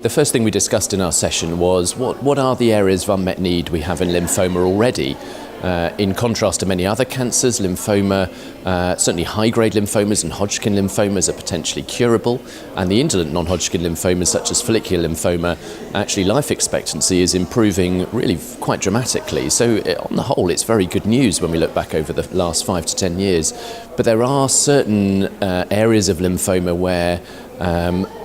The first thing we discussed in our session was what are the areas of unmet need we have in lymphoma already. In contrast to many other cancers, lymphoma, certainly high-grade lymphomas and Hodgkin lymphomas are potentially curable, and the indolent non-Hodgkin lymphomas such as follicular lymphoma, actually life expectancy is improving really quite dramatically. So on the whole, it's very good news when we look back over the last 5 to 10 years. But there are certain areas of lymphoma where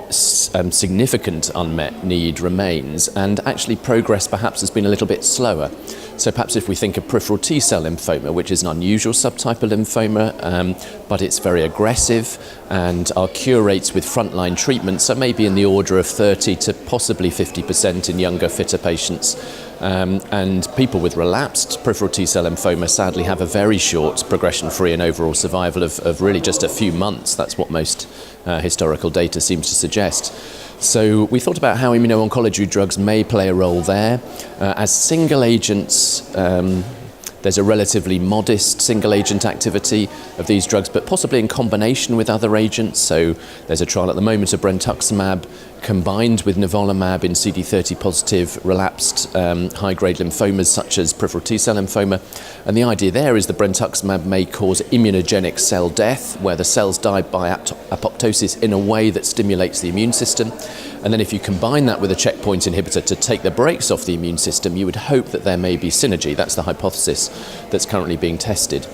significant unmet need remains, and actually progress perhaps has been a little bit slower. So perhaps if we think of peripheral T-cell lymphoma, which is an unusual subtype of lymphoma, but it's very aggressive, and our cure rates with frontline treatments are maybe in the order of 30 to possibly 50% in younger, fitter patients. And people with relapsed peripheral T-cell lymphoma sadly have a very short progression-free and overall survival of really just a few months. That's what most historical data seems to suggest. So we thought about how immuno-oncology drugs may play a role there. As single agents, there's a relatively modest single-agent activity of these drugs, but possibly in combination with other agents. So there's a trial at the moment of brentuximab combined with nivolumab in CD30 positive relapsed high-grade lymphomas such as peripheral T-cell lymphoma. And the idea there is that brentuximab may cause immunogenic cell death, where the cells die by apoptosis in a way that stimulates the immune system. And then if you combine that with a checkpoint inhibitor to take the brakes off the immune system, you would hope that there may be synergy. That's the hypothesis that's currently being tested.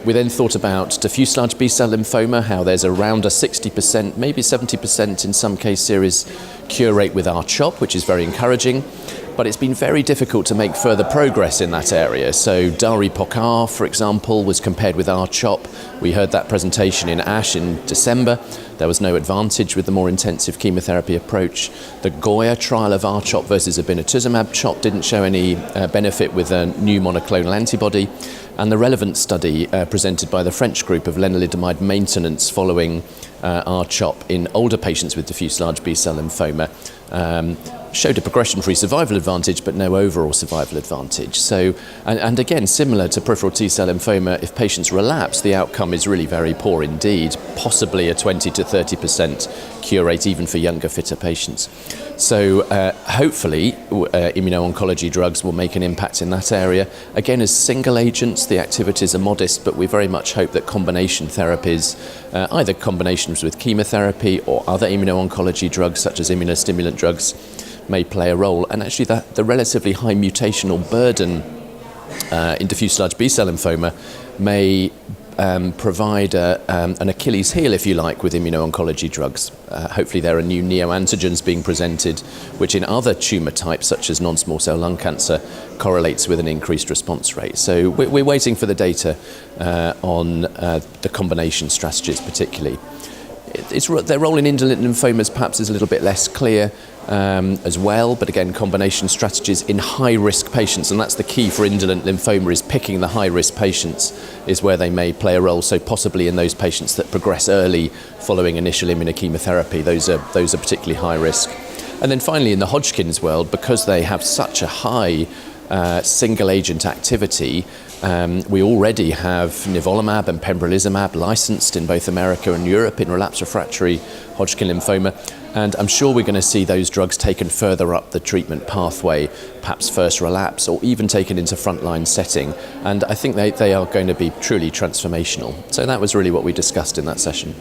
We then thought about diffuse large B-cell lymphoma, how there's around a 60%, maybe 70% in some case series cure rate with R-CHOP, which is very encouraging. But it's been very difficult to make further progress in that area. So Dari-POC-R, for example, was compared with R-CHOP. We heard that presentation in ASH in December. There was no advantage with the more intensive chemotherapy approach. The Goya trial of R-CHOP versus obinutuzumab-CHOP didn't show any benefit with a new monoclonal antibody. And the relevant study presented by the French group of lenalidomide maintenance following R-CHOP in older patients with diffuse large B-cell lymphoma showed a progression-free survival advantage, but no overall survival advantage. So, and again, similar to peripheral T-cell lymphoma, if patients relapse, the outcome is really very poor indeed, possibly a 20 to 30% cure rate even for younger, fitter patients. So hopefully immuno-oncology drugs will make an impact in that area. Again, as single agents, the activities are modest, but we very much hope that combination therapies, either combinations with chemotherapy or other immuno-oncology drugs such as immunostimulant drugs, may play a role. And actually the relatively high mutational burden in diffuse large B-cell lymphoma may provide an Achilles heel, if you like, with immuno-oncology drugs. Hopefully there are new neoantigens being presented, which in other tumour types, such as non-small cell lung cancer, correlates with an increased response rate. So we're waiting for the data on the combination strategies particularly. Their role in indolent lymphomas perhaps is a little bit less clear as well, but again, combination strategies in high-risk patients, and that's the key for indolent lymphoma, is picking the high-risk patients is where they may play a role, so possibly in those patients that progress early following initial immunochemotherapy, those are particularly high risk. And then finally, in the Hodgkin's world, because they have such a high single-agent activity, we already have nivolumab and pembrolizumab licensed in both America and Europe in relapsed refractory Hodgkin lymphoma, and I'm sure we're going to see those drugs taken further up the treatment pathway, perhaps first relapse or even taken into frontline setting, and I think they are going to be truly transformational. So that was really what we discussed in that session.